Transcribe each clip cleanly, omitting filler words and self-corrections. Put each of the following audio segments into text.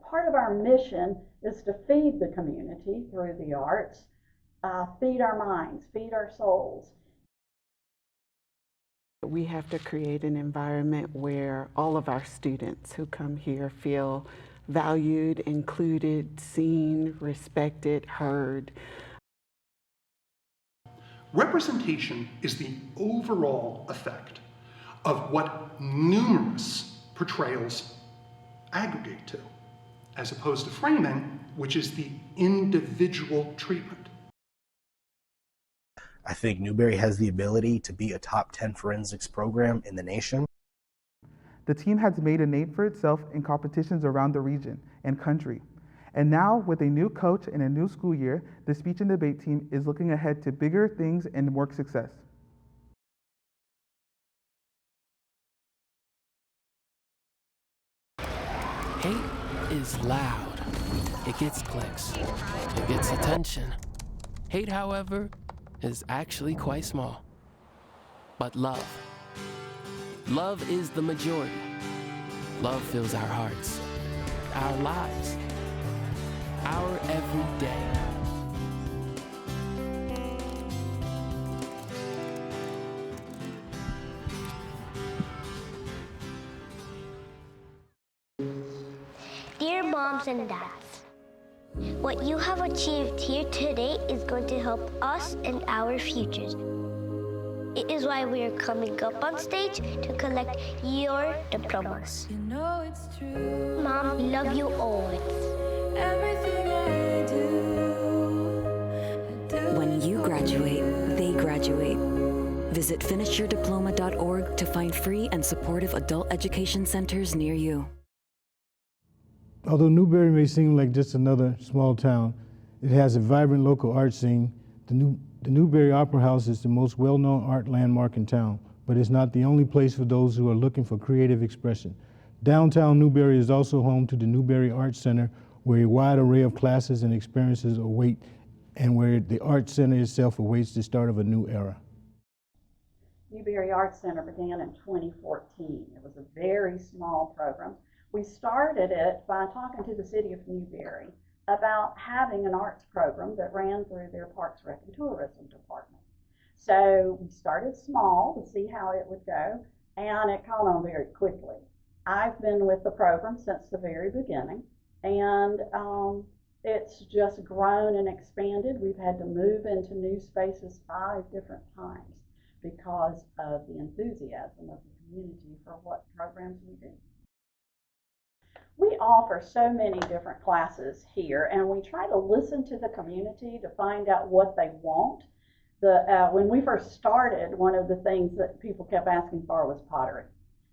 part of our mission is to feed the community through the arts, feed our minds, feed our souls. We have to create an environment where all of our students who come here feel valued, included, seen, respected, heard. Representation is the overall effect of what numerous portrayals aggregate to, as opposed to framing, which is the individual treatment. I think Newberry has the ability to be a top 10 forensics program in the nation. The team has made a name for itself in competitions around the region and country. And now, with a new coach and a new school year, the speech and debate team is looking ahead to bigger things and more success. Hate is loud. It gets clicks. It gets attention. Hate, however, is actually quite small. But love is the majority. Love fills our hearts, our lives, our every day. Dear moms and dads, what you have achieved here today is going to help us and our futures. It is why we are coming up on stage to collect your diplomas. You know it's true. Mom, we love you always. Everything I do. When you graduate, they graduate. Visit finishyourdiploma.org to find free and supportive adult education centers near you. Although Newberry may seem like just another small town, it has a vibrant local art scene. The Newberry Opera House is the most well-known art landmark in town, but it's not the only place for those who are looking for creative expression. Downtown Newberry is also home to the Newberry Arts Center, where a wide array of classes and experiences await, and where the Arts Center itself awaits the start of a new era. Newberry Arts Center began in 2014. It was a very small program. We started it by talking to the city of Newberry about having an arts program that ran through their Parks, Rec, and Tourism department. So we started small to see how it would go, and it caught on very quickly. I've been with the program since the very beginning, and it's just grown and expanded. We've had to move into new spaces 5 different times because of the enthusiasm of the community for what programs we do. We offer so many different classes here, and we try to listen to the community to find out what they want. When we first started, one of the things that people kept asking for was pottery,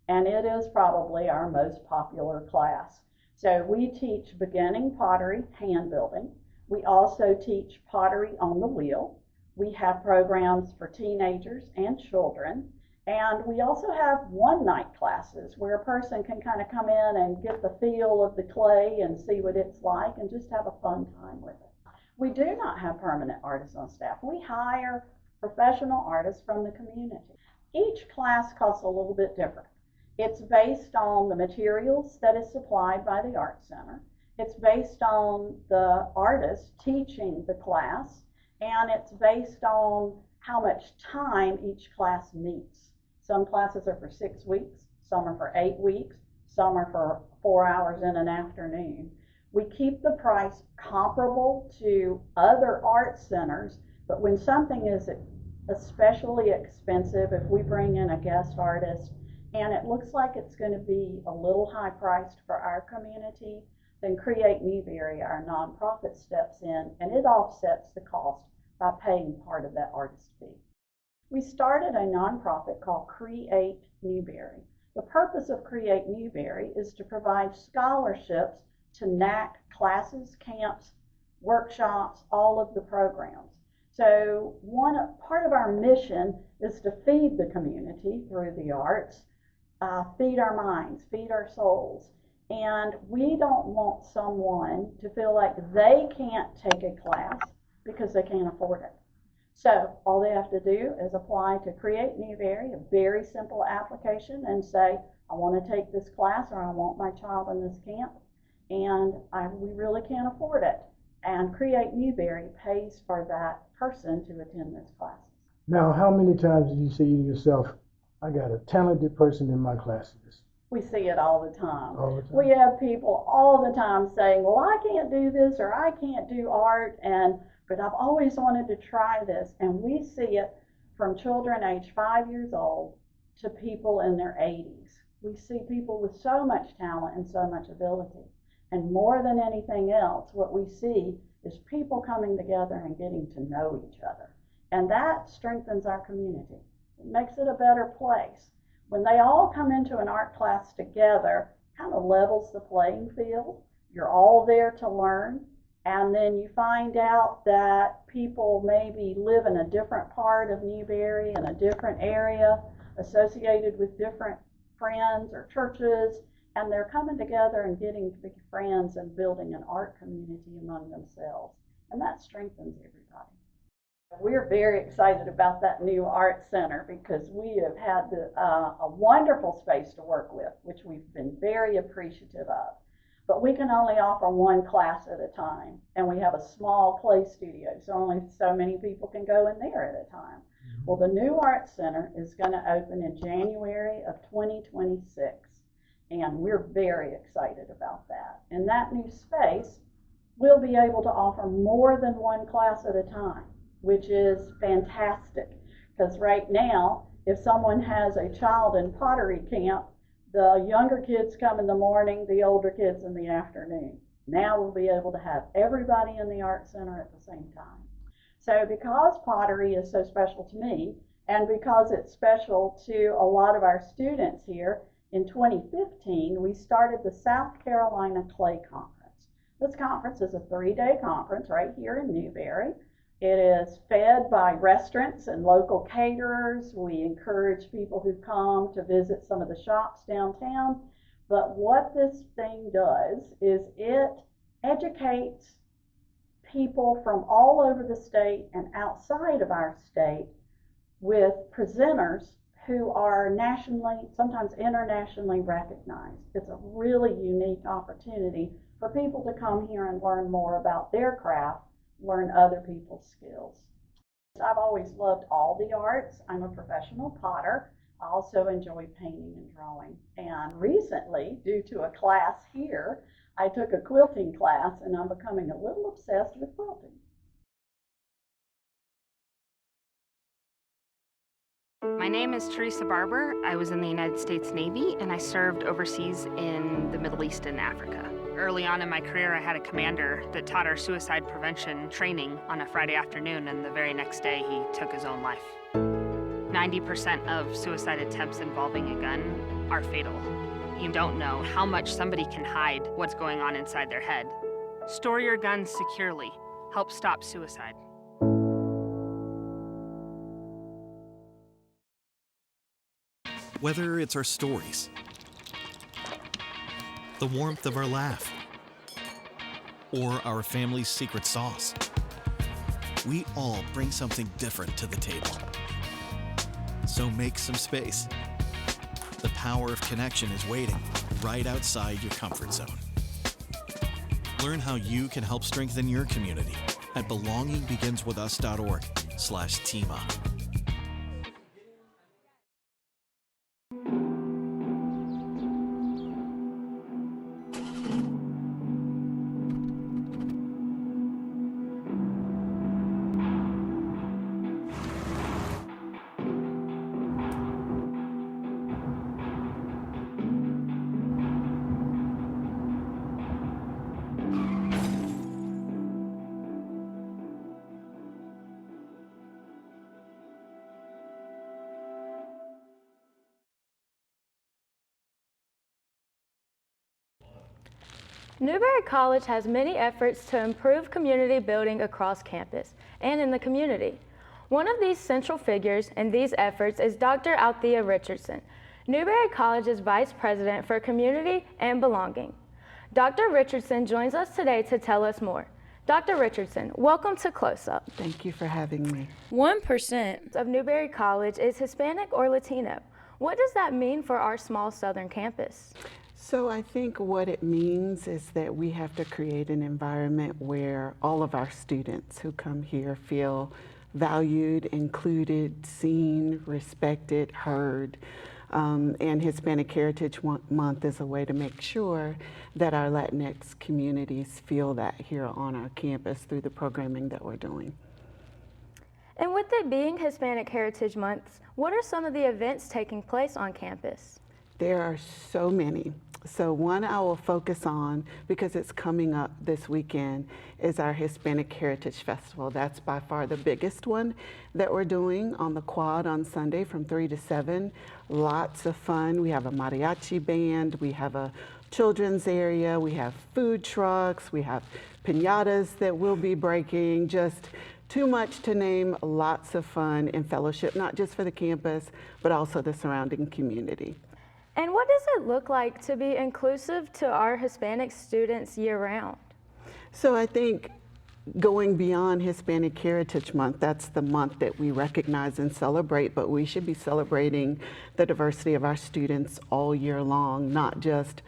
and it is probably our most popular class. So we teach beginning pottery, hand building. We also teach pottery on the wheel. We have programs for teenagers and children. And we also have one-night classes where a person can kind of come in and get the feel of the clay and see what it's like and just have a fun time with it. We do not have permanent artists on staff. We hire professional artists from the community. Each class costs a little bit different. It's based on the materials that is supplied by the Arts Center. It's based on the artist teaching the class, and it's based on how much time each class meets. Some classes are for 6 weeks, some are for 8 weeks, some are for 4 hours in an afternoon. We keep the price comparable to other art centers, but when something is especially expensive, if we bring in a guest artist and it looks like it's going to be a little high priced for our community, then Create Newberry, our nonprofit, steps in and it offsets the cost by paying part of that artist fee. We started a nonprofit called Create Newberry. The purpose of Create Newberry is to provide scholarships to NAC classes, camps, workshops, all of the programs. So part of our mission is to feed the community through the arts, feed our minds, feed our souls. And we don't want someone to feel like they can't take a class because they can't afford it. So all they have to do is apply to Create Newberry, a very simple application, and say, I want to take this class or I want my child in this camp. and we really can't afford it. And Create Newberry pays for that person to attend this class. Now, how many times do you say to yourself, I got a talented person in my classes? We see it all the time. All the time. We have people all the time saying, well, I can't do this, or I can't do art, but I've always wanted to try this. And we see it from children aged 5 years old to people in their 80s. We see people with so much talent and so much ability. And more than anything else, what we see is people coming together and getting to know each other. And that strengthens our community. It makes it a better place. When they all come into an art class together, kind of levels the playing field. You're all there to learn. And then you find out that people maybe live in a different part of Newberry, in a different area, associated with different friends or churches, and they're coming together and getting to be friends and building an art community among themselves. And that strengthens everybody. We're very excited about that new art center because we have had a wonderful space to work with, which we've been very appreciative of. But we can only offer one class at a time, and we have a small play studio, so only so many people can go in there at a time. Well, the new art center is going to open in January of 2026, and we're very excited about that. In that new space, we'll be able to offer more than one class at a time, which is fantastic, because right now, if someone has a child in pottery camp, the younger kids come in the morning, the older kids in the afternoon. Now we'll be able to have everybody in the art center at the same time. So because pottery is so special to me, and because it's special to a lot of our students here, in 2015, we started the South Carolina Clay Conference. This conference is a 3-day conference right here in Newberry. It is fed by restaurants and local caterers. We encourage people who come to visit some of the shops downtown. But what this thing does is it educates people from all over the state and outside of our state with presenters who are nationally, sometimes internationally recognized. It's a really unique opportunity for people to come here and learn more about their craft, learn other people's skills. I've always loved all the arts. I'm a professional potter. I also enjoy painting and drawing. And recently, due to a class here, I took a quilting class, and I'm becoming a little obsessed with quilting. My name is Teresa Barber. I was in the United States Navy, and I served overseas in the Middle East and Africa. Early on in my career, I had a commander that taught our suicide prevention training on a Friday afternoon, and the very next day he took his own life. 90% of suicide attempts involving a gun are fatal. You don't know how much somebody can hide what's going on inside their head. Store your guns securely. Help stop suicide. Whether it's our stories, the warmth of our laugh, or our family's secret sauce, we all bring something different to the table. So make some space. The power of connection is waiting right outside your comfort zone. Learn how you can help strengthen your community at belongingbeginswithus.org/teamup. Newberry College has many efforts to improve community building across campus and in the community. One of these central figures in these efforts is Dr. Altheia Richardson, Newberry College's Vice President for Community and Belonging. Dr. Richardson joins us today to tell us more. Dr. Richardson, welcome to Close Up. Thank you for having me. 1% of Newberry College is Hispanic or Latino. What does that mean for our small southern campus? So I think what it means is that we have to create an environment where all of our students who come here feel valued, included, seen, respected, heard. And Hispanic Heritage Month is a way to make sure that our Latinx communities feel that here on our campus through the programming that we're doing. And with it being Hispanic Heritage Month, what are some of the events taking place on campus? There are so many. So one I will focus on, because it's coming up this weekend, is our Hispanic Heritage Festival. That's by far the biggest one that we're doing on the quad on Sunday from 3 to 7. Lots of fun. We have a mariachi band, we have a children's area, we have food trucks, we have piñatas that we'll be breaking, just too much to name. Lots of fun and fellowship, not just for the campus, but also the surrounding community. And what does it look like to be inclusive to our Hispanic students year-round? So I think going beyond Hispanic Heritage Month, that's the month that we recognize and celebrate, but we should be celebrating the diversity of our students all year long, not just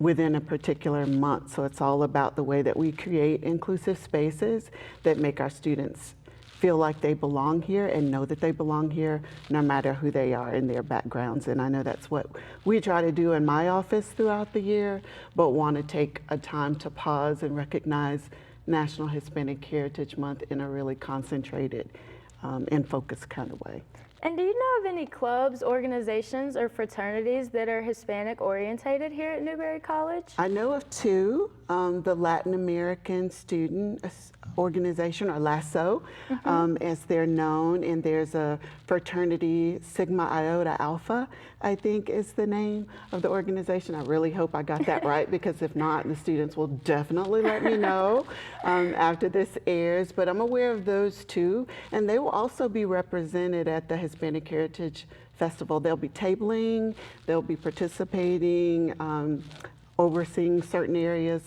within a particular month. So it's all about the way that we create inclusive spaces that make our students feel like they belong here and know that they belong here no matter who they are in their backgrounds. And I know that's what we try to do in my office throughout the year, but want to take a time to pause and recognize National Hispanic Heritage Month in a really concentrated and focused kind of way. And do you know of any clubs, organizations, or fraternities that are Hispanic orientated here at Newberry College? I know of two, the Latin American Student Organization, or LASO, as they're known, and there's a fraternity, Sigma Iota Alpha, I think is the name of the organization. I really hope I got that right, because if not, the students will definitely let me know after this airs. But I'm aware of those two, and they will also be represented at the Hispanic Heritage Festival. They'll be tabling, they'll be participating, overseeing certain areas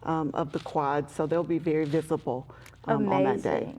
of the quad, so they'll be very visible on that day.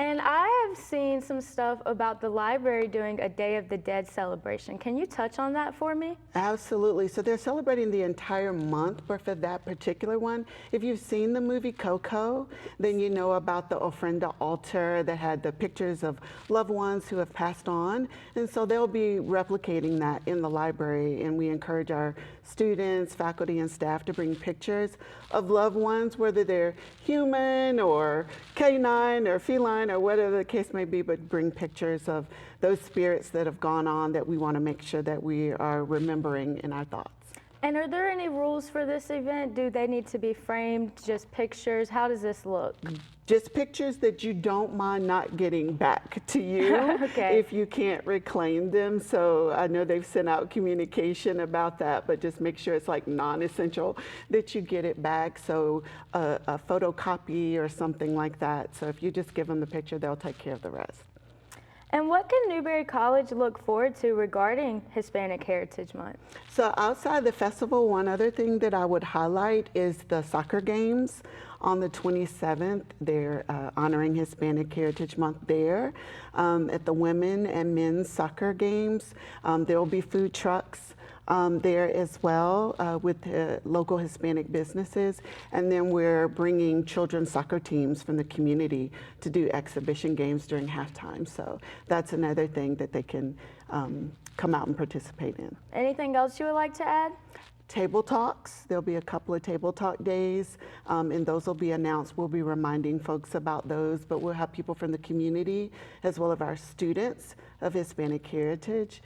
And I have seen some stuff about the library doing a Day of the Dead celebration. Can you touch on that for me? Absolutely. So they're celebrating the entire month, but for that particular one, if you've seen the movie Coco, then you know about the ofrenda altar that had the pictures of loved ones who have passed on. And so they'll be replicating that in the library, and we encourage our students, faculty, and staff to bring pictures of loved ones, whether they're human or canine or feline or whatever the case may be, but bring pictures of those spirits that have gone on that we want to make sure that we are remembering in our thoughts. And are there any rules for this event? Do they need to be framed, just pictures? How does this look? Just pictures that you don't mind not getting back to you if you can't reclaim them. So I know they've sent out communication about that, but just make sure it's like non-essential that you get it back. So a photocopy or something like that. So if you just give them the picture, they'll take care of the rest. And what can Newberry College look forward to regarding Hispanic Heritage Month? So outside the festival, one other thing that I would highlight is the soccer games. On the 27th, they're honoring Hispanic Heritage Month there. At the women and men's soccer games, there will be food trucks there as well with local Hispanic businesses. And then we're bringing children's soccer teams from the community to do exhibition games during halftime. So that's another thing that they can come out and participate in. Anything else you would like to add? Table talks. There'll be a couple of table talk days, and those will be announced. We'll be reminding folks about those, but we'll have people from the community as well as our students of Hispanic heritage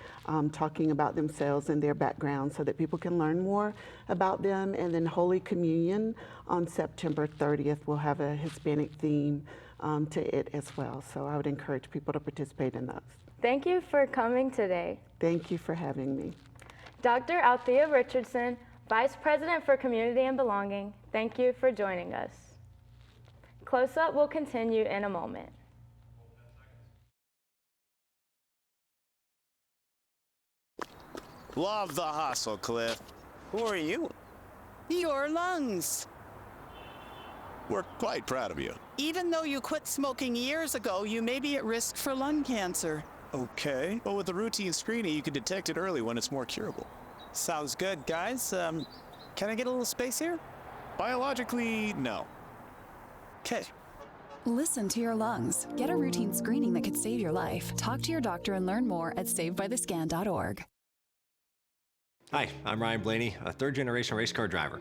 talking about themselves and their background so that people can learn more about them. And then Holy Communion on September 30th will have a Hispanic theme to it as well. So I would encourage people to participate in those. Thank you for coming today. Thank you for having me. Dr. Altheia Richardson, Vice President for Community and Belonging, thank you for joining us. Close Up will continue in a moment. Love the hustle, Cliff. Who are you? Your lungs. We're quite proud of you. Even though you quit smoking years ago, you may be at risk for lung cancer. Okay. Well, with the routine screening, you can detect it early when it's more curable. Sounds good, guys. Can I get a little space here? Biologically, no. Okay. Listen to your lungs. Get a routine screening that could save your life. Talk to your doctor and learn more at savedbythescan.org. Hi, I'm Ryan Blaney, a third-generation race car driver.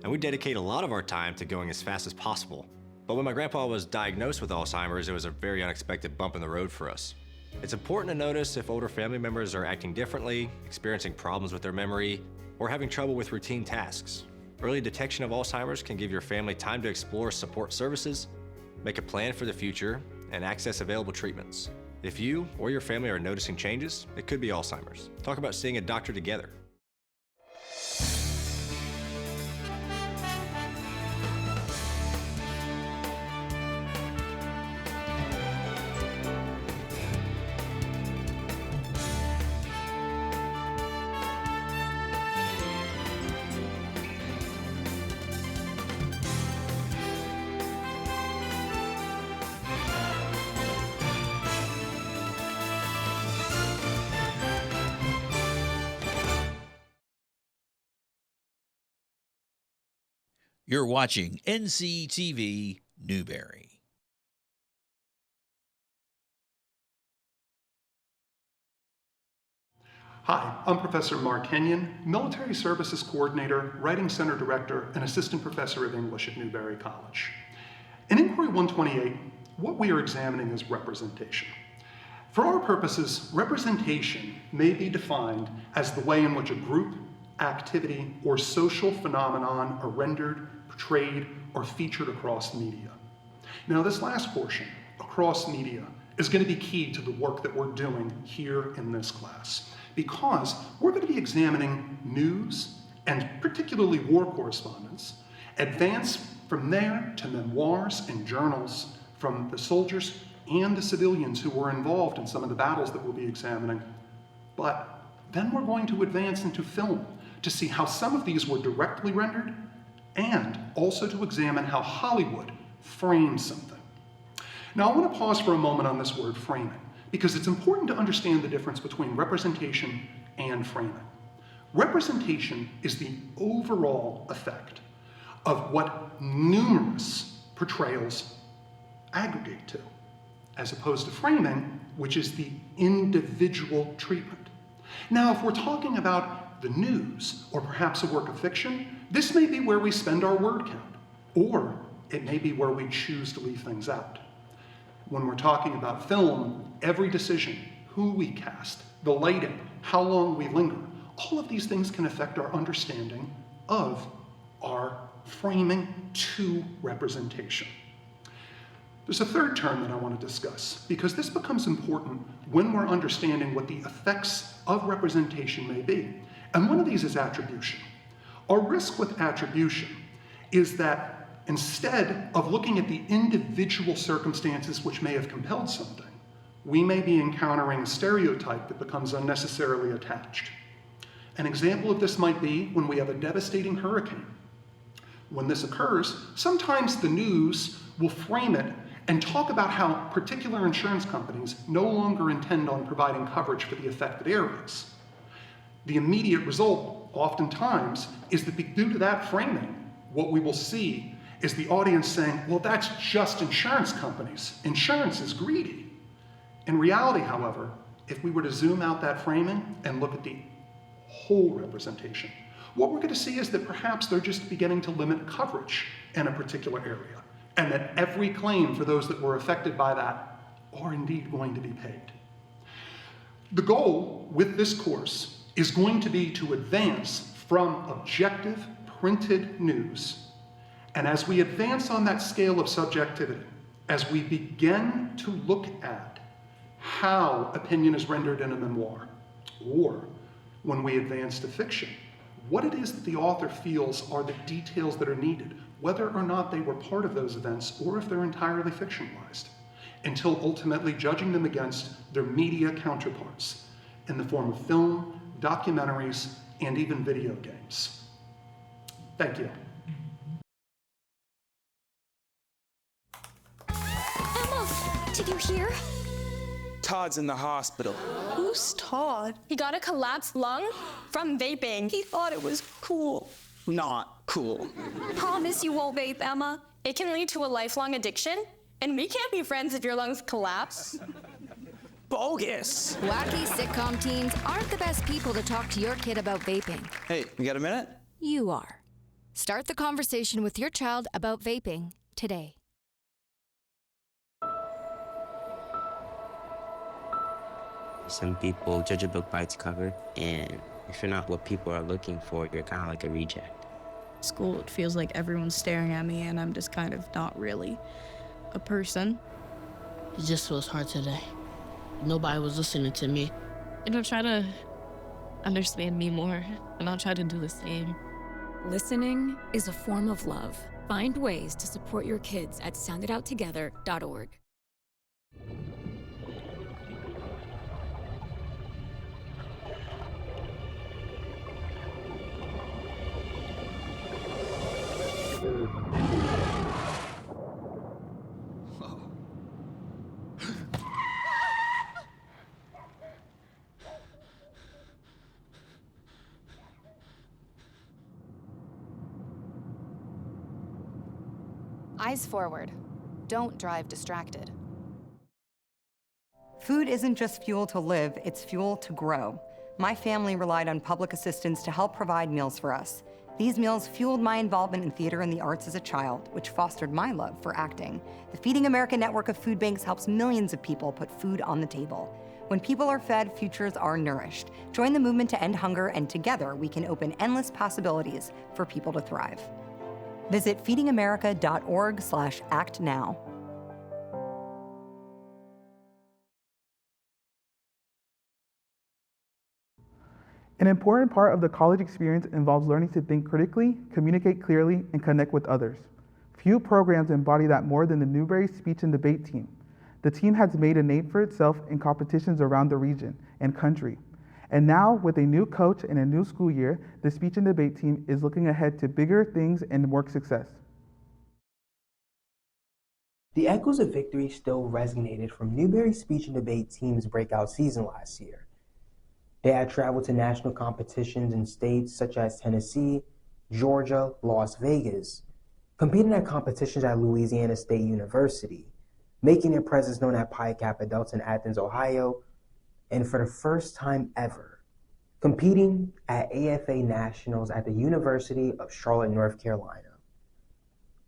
And we dedicate a lot of our time to going as fast as possible. But when my grandpa was diagnosed with Alzheimer's, it was a very unexpected bump in the road for us. It's important to notice if older family members are acting differently, experiencing problems with their memory, or having trouble with routine tasks. Early detection of Alzheimer's can give your family time to explore support services, make a plan for the future, and access available treatments. If you or your family are noticing changes, it could be Alzheimer's. Talk about seeing a doctor together. You're watching NCTV-Newberry. Hi, I'm Professor Mark Hennion, Military Services Coordinator, Writing Center Director, and Assistant Professor of English at Newberry College. In Inquiry 128, what we are examining is representation. For our purposes, representation may be defined as the way in which a group, activity, or social phenomenon are rendered, portrayed, or featured across media. Now, this last portion, across media, is going to be key to the work that we're doing here in this class, because we're going to be examining news, and particularly war correspondence, advance from there to memoirs and journals from the soldiers and the civilians who were involved in some of the battles that we'll be examining. But then we're going to advance into film to see how some of these were directly rendered, and also to examine how Hollywood frames something. Now, I want to pause for a moment on this word framing, because it's important to understand the difference between representation and framing. Representation is the overall effect of what numerous portrayals aggregate to, as opposed to framing, which is the individual treatment. Now, if we're talking about the news, or perhaps a work of fiction, this may be where we spend our word count, or it may be where we choose to leave things out. When we're talking about film, every decision, who we cast, the lighting, how long we linger, all of these things can affect our understanding of our framing to representation. There's a third term that I want to discuss, because this becomes important when we're understanding what the effects of representation may be. And one of these is attribution. Our risk with attribution is that instead of looking at the individual circumstances which may have compelled something, we may be encountering a stereotype that becomes unnecessarily attached. An example of this might be when we have a devastating hurricane. When this occurs, sometimes the news will frame it and talk about how particular insurance companies no longer intend on providing coverage for the affected areas. The immediate result, oftentimes, is that due to that framing, what we will see is the audience saying, well, that's just insurance companies. Insurance is greedy. In reality, however, if we were to zoom out that framing and look at the whole representation, what we're going to see is that perhaps they're just beginning to limit coverage in a particular area, and that every claim for those that were affected by that are indeed going to be paid. The goal with this course is going to be to advance from objective printed news, and as we advance on that scale of subjectivity, as we begin to look at how opinion is rendered in a memoir, or when we advance to fiction, what it is that the author feels are the details that are needed, whether or not they were part of those events or if they're entirely fictionalized, until ultimately judging them against their media counterparts in the form of film, documentaries, and even video games. Thank you. Emma, did you hear? Todd's in the hospital. Who's Todd? He got a collapsed lung from vaping. He thought it was cool. Not cool. Promise you won't vape, Emma. It can lead to a lifelong addiction, and we can't be friends if your lungs collapse. Bogus. Wacky sitcom teens aren't the best people to talk to your kid about vaping. Hey, you got a minute? You are. Start the conversation with your child about vaping today. Some people judge a book by its cover, and if you're not what people are looking for, you're kind of like a reject. School, it feels like everyone's staring at me and I'm just kind of not really a person. It just feels hard today. Nobody was listening to me. And I'll try to understand me more, and I'll try to do the same. Listening is a form of love. Find ways to support your kids at soundidouttogether.org. Eyes forward. Don't drive distracted. Food isn't just fuel to live, it's fuel to grow. My family relied on public assistance to help provide meals for us. These meals fueled my involvement in theater and the arts as a child, which fostered my love for acting. The Feeding America network of food banks helps millions of people put food on the table. When people are fed, futures are nourished. Join the movement to end hunger, and together we can open endless possibilities for people to thrive. Visit feedingamerica.org/actnow. An important part of the college experience involves learning to think critically, communicate clearly, and connect with others. Few programs embody that more than the Newberry Speech and Debate team. The team has made a name for itself in competitions around the region and country. And now, with a new coach and a new school year, the Speech and Debate team is looking ahead to bigger things and work success. The echoes of victory still resonated from Newberry Speech and Debate team's breakout season last year. They had traveled to national competitions in states such as Tennessee, Georgia, Las Vegas, competing at competitions at Louisiana State University, making their presence known at Pi Kappa Delta in Athens, Ohio, and for the first time ever, competing at AFA Nationals at the University of Charlotte, North Carolina.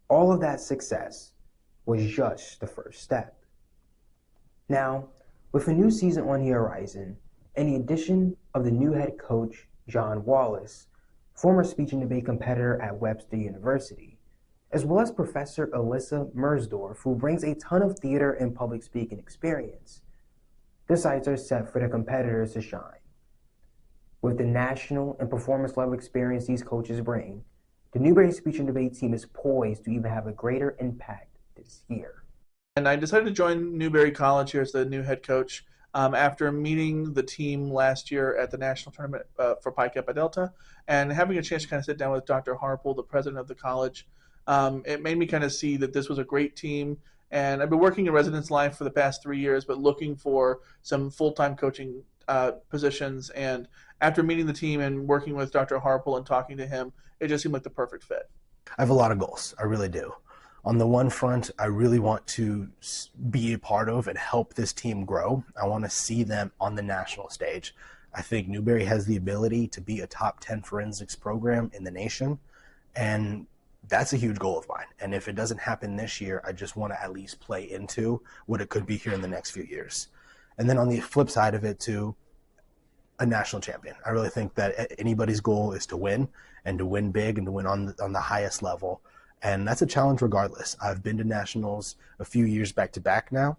All of that success was just the first step. Now, with a new season on the horizon, and the addition of the new head coach, John Wallace, former speech and debate competitor at Webster University, as well as Professor Alyssa Mersdorf, who brings a ton of theater and public speaking experience, the sights are set for the competitors to shine. With the national and performance level experience these coaches bring, the Newberry Speech and Debate team is poised to even have a greater impact this year. And I decided to join Newberry College here as the new head coach after meeting the team last year at the national tournament for Pi Kappa Delta and having a chance to kind of sit down with Dr. Harpel, the president of the college. It made me kind of see that this was a great team. And I've been working in residence life for the past 3 years, but looking for some full-time coaching positions. And after meeting the team and working with Dr. Harpel and talking to him, it just seemed like the perfect fit. I have a lot of goals. I really do. On the one front, I really want to be a part of and help this team grow. I want to see them on the national stage. I think Newberry has the ability to be a top 10 forensics program in the nation, and that's a huge goal of mine. And if it doesn't happen this year, I just want to at least play into what it could be here in the next few years. And then on the flip side of it too, a national champion. I really think that anybody's goal is to win, and to win big, and to win on the highest level. And that's a challenge regardless. I've been to nationals a few years back to back now.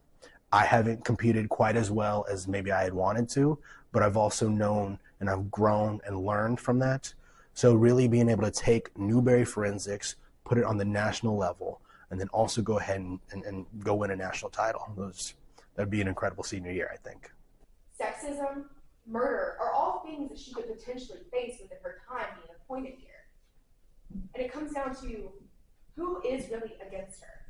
I haven't competed quite as well as maybe I had wanted to, but I've also known and I've grown and learned from that. So really being able to take Newberry forensics, put it on the national level, and then also go ahead and go win a national title. That'd be an incredible senior year, I think. Sexism, murder are all things that she could potentially face within her time being appointed here. And it comes down to who is really against her.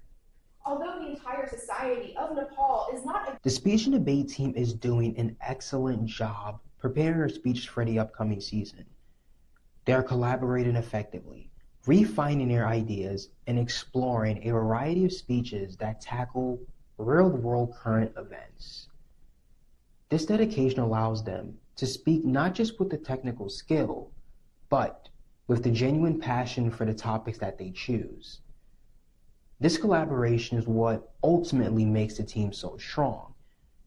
Although the entire society of Nepal is not The speech and debate team is doing an excellent job preparing our speeches for the upcoming season. They are collaborating effectively, refining their ideas, and exploring a variety of speeches that tackle real-world current events. This dedication allows them to speak not just with the technical skill, but with the genuine passion for the topics that they choose. This collaboration is what ultimately makes the team so strong,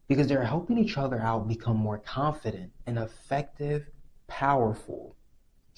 because they're helping each other out become more confident and effective, powerful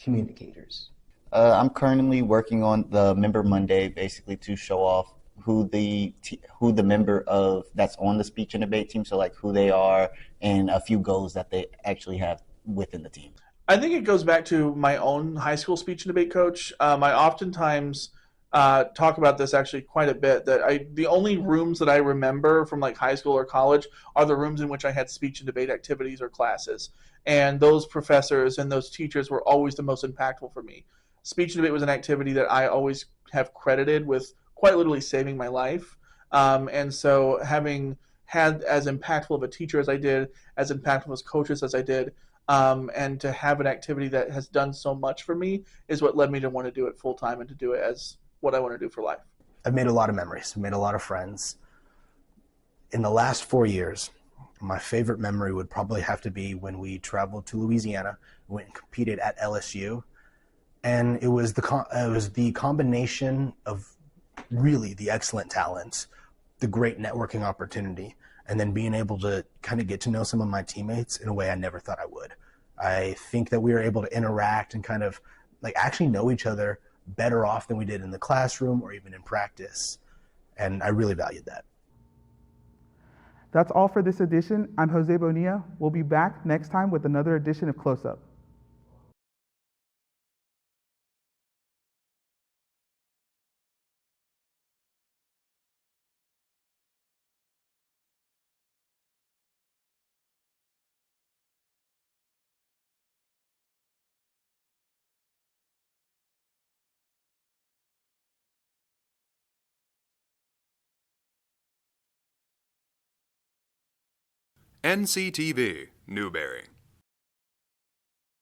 communicators. I'm currently working on the Member Monday, basically to show off who the member of that's on the speech and debate team, so like who they are and a few goals that they actually have within the team. I think it goes back to my own high school speech and debate coach. I oftentimes talk about this actually quite a bit, that the only rooms that I remember from like high school or college are the rooms in which I had speech and debate activities or classes. And those professors and those teachers were always the most impactful for me. Speech and debate was an activity that I always have credited with quite literally saving my life. And so having had as impactful of a teacher as I did, as impactful as coaches as I did, and to have an activity that has done so much for me is what led me to want to do it full time and to do it as what I want to do for life. I've made a lot of memories, I've made a lot of friends. In the last 4 years, my favorite memory would probably have to be when we traveled to Louisiana, went and competed at LSU, and it was the combination of really the excellent talent, the great networking opportunity, and then being able to kind of get to know some of my teammates in a way I never thought I would. I think that we were able to interact and kind of like actually know each other better off than we did in the classroom or even in practice, and I really valued that. That's all for this edition. I'm Jose Bonilla. We'll be back next time with another edition of Close Up. NCTV-Newberry.